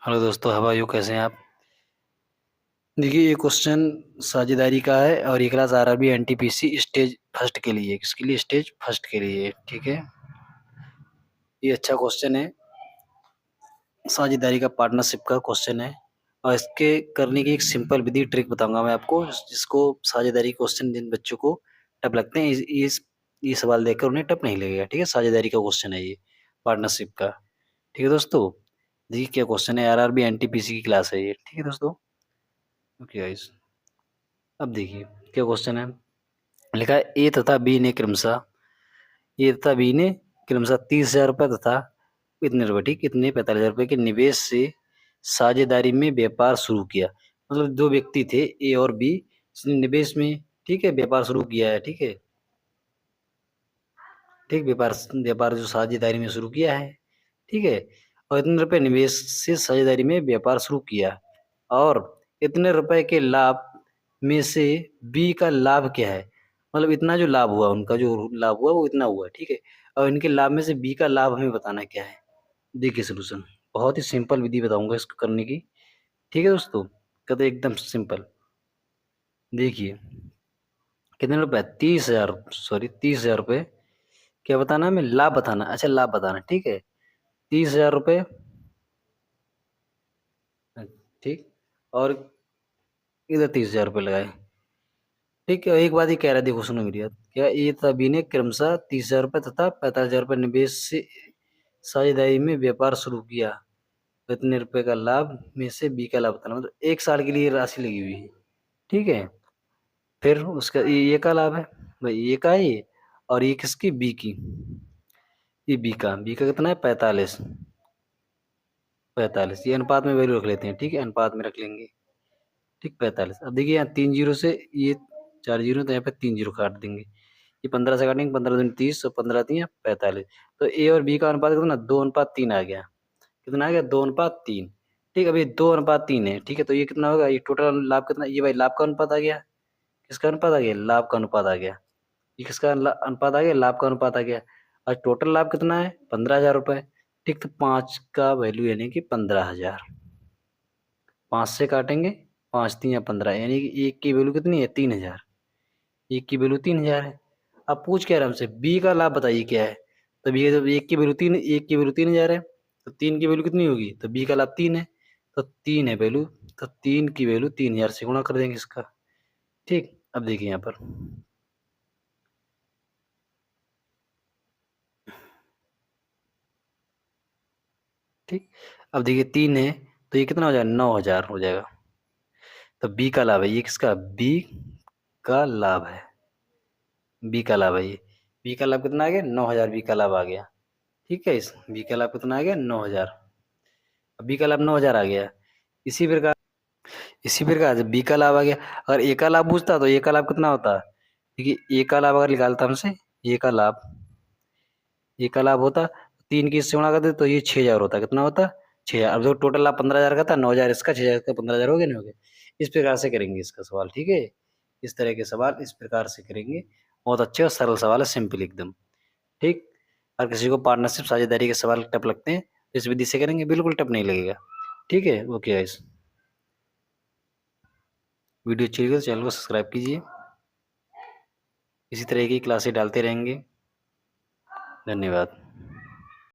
Hello दोस्तों, how are you? कैसे हैं आप? देखिए, ये क्वेश्चन साझेदारी का है और ये class RRB NTPC stage first के लिए। किसके लिए? स्टेज फर्स्ट के लिए। ठीक है, ये अच्छा क्वेश्चन है। साझेदारी का पार्टनरशिप का क्वेश्चन है और इसके करने की एक सिंपल विधि ट्रिक बताऊंगा मैं आपको, जिसको साझेदारी क्वेश्चन जिन बच्चों को टफ लगते हैं ये सवाल देखकर उन्हें टफ नहीं लगेगा। ठीक है, साझेदारी का क्वेश्चन है ये, पार्टनरशिप का। ठीक है दोस्तों, देखिए क्या क्वेश्चन है। आरआरबी एनटीपीसी की क्लास है ये। ठीक है दोस्तों, ओके गाइस। अब देखिए क्या क्वेश्चन है। लिखा है ए तथा बी ने क्रमशः ए तथा बी ने क्रमशः 30,000 रुपये तथा इतने रुपये, ठीक, इतने 45,000 रुपये के निवेश से साझेदारी में व्यापार शुरू किया। मतलब दो व्यक्ति थे, ए और बी, इसने निवेश में, ठीक है, व्यापार शुरू किया है। ठीक है, ठीक, व्यापार व्यापार जो साझेदारी में शुरू किया है। ठीक है, और इतने रुपए निवेश से साझेदारी में व्यापार शुरू किया और इतने रुपए के लाभ में से बी का लाभ क्या है? मतलब इतना जो लाभ हुआ, उनका जो लाभ हुआ वो इतना हुआ। ठीक है, और इनके लाभ में से बी का लाभ हमें बताना क्या है। देखिए सॉल्यूशन, बहुत ही सिंपल विधि बताऊंगा इसको करने की। ठीक है दोस्तों, कहते एकदम सिंपल। देखिए कितने रुपए? 30,000, सॉरी 30,000 रुपये। क्या बताना है हमें? लाभ बताना। अच्छा, लाभ बताना। ठीक है, 30,000 रुपये। ठीक, और इधर 30,000 रुपये लगाए। ठीक है, एक बात ही कह रहा, देखो सुनो मेरी बात। क्या ये तभी ने क्रमशः 30,000 रुपये तथा 45,000 रुपये निवेश से साझेदारी में व्यापार शुरू किया। तो इतने रुपए का लाभ में से बी का लाभ बताना, मतलब 1 साल के लिए राशि लगी हुई है। ठीक है, फिर उसका ये का लाभ है भाई, ये का है ये, और ये किसकी? बी की। ये बी का कितना है? 45। ये अनुपात में वैल्यू रख लेते हैं। ठीक है, अनुपात में रख लेंगे। ठीक, 45। अब देखिए यहाँ 3 जीरो से ये 4 जीरो, तो यहाँ पे 3 जीरो काट देंगे। ये 15 से काटेंगे, 15 दूनी 30 और 15 तियां 45। तो ए और बी का अनुपात कितना? 2:3 आ गया। कितना आ गया? 2:3। ठीक, अभी 2:3 है। ठीक है, तो ये कितना होगा? ये टोटल लाभ कितना? ये भाई लाभ का अनुपात आ गया। किसका अनुपात आ गया? लाभ का अनुपात आ गया। ये किसका अनुपात आ गया? लाभ का अनुपात आ गया। और टोटल लाभ कितना है? 15,000 रुपये। ठीक, तो 5 का वैल्यू यानी कि 15,000। 5 से काटेंगे, 5 तियां 15, यानी कि एक की वैल्यू कितनी है? 3,000। एक की वैल्यू 3,000 है। अब पूछ क्या रहा हमसे? बी का लाभ बताइए क्या है। तो बी जब एक की वैल्यू 3,000 है, तो 3 की वैल्यू कितनी होगी? तो बी का लाभ 3 है, तो 3 है वैल्यू। तो 3 की वैल्यू 3,000 से गुणा कर देंगे इसका। ठीक, अब देखिए यहाँ पर, ठीक, अब देखिए 3 है, तो ये कितना हो जाएगा? 9,000 हो जाएगा। तो बी का लाभ है ये, किसका? बी का लाभ है। बी का लाभ है ये। बी का लाभ कितना आ गया? 9,000 बी का लाभ आ गया। ठीक है, इस बी का लाभ कितना आ गया? 9,000। बी का लाभ 9,000 आ गया। इसी प्रकार इसी प्रकार जब बी का लाभ आ गया, अगर ए का लाभ पूछता तो ए का लाभ कितना होता? देखिए ए का लाभ अगर निकालता हमसे, ए का लाभ, ए का लाभ होता 3 की इससे गुणा कर दे तो ये 6,000 होता। कितना होता? 6,000। अब जो टोटल लाभ 15,000 का था, 9,000 इसका, 6,000 का, 15,000 हो गया, नहीं हो गया? इस प्रकार से करेंगे इसका सवाल। ठीक है, इस तरह के सवाल इस प्रकार से करेंगे। बहुत अच्छे और सरल सवाल है, सिंपल एकदम। ठीक, अगर किसी को पार्टनरशिप साझेदारी के सवाल टफ लगते हैं तो इस विधि से करेंगे, बिल्कुल टफ नहीं लगेगा। ठीक है, ओके गाइस। वीडियो अच्छी लगी तो चैनल को सब्सक्राइब कीजिए। इसी तरह की क्लासें डालते रहेंगे। धन्यवाद।